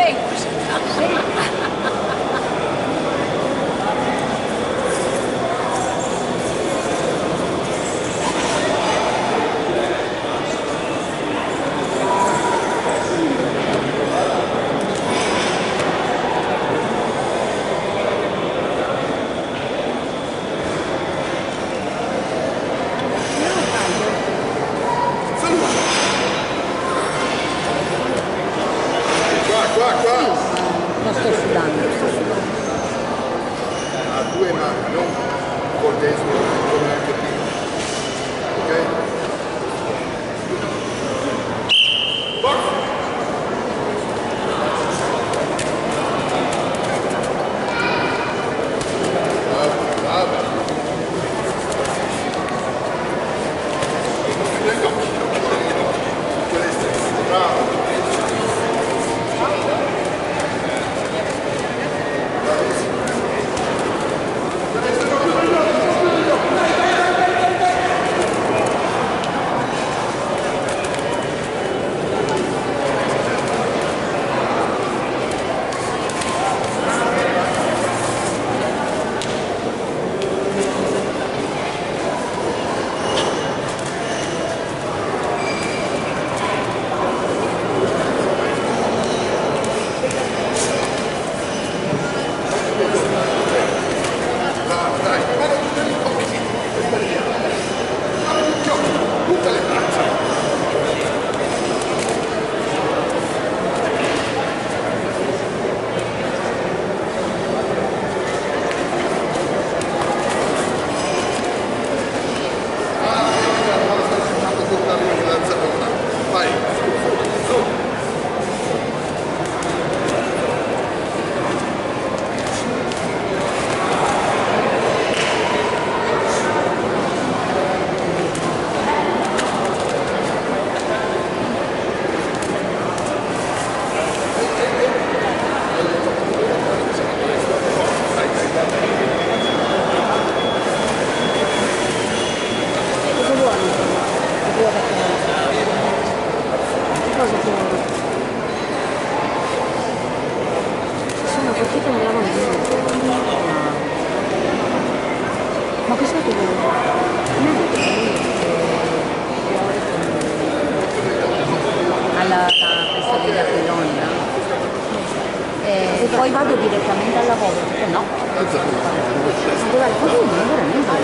semplice. Non sto sudando. A due mani, non col destro come anche prima. Ok? Box! Bravo. Bravo. Ma cosa che alla festa degli aquiloni, no? E poi vado direttamente al lavoro, no? Ma guarda, così non veramente.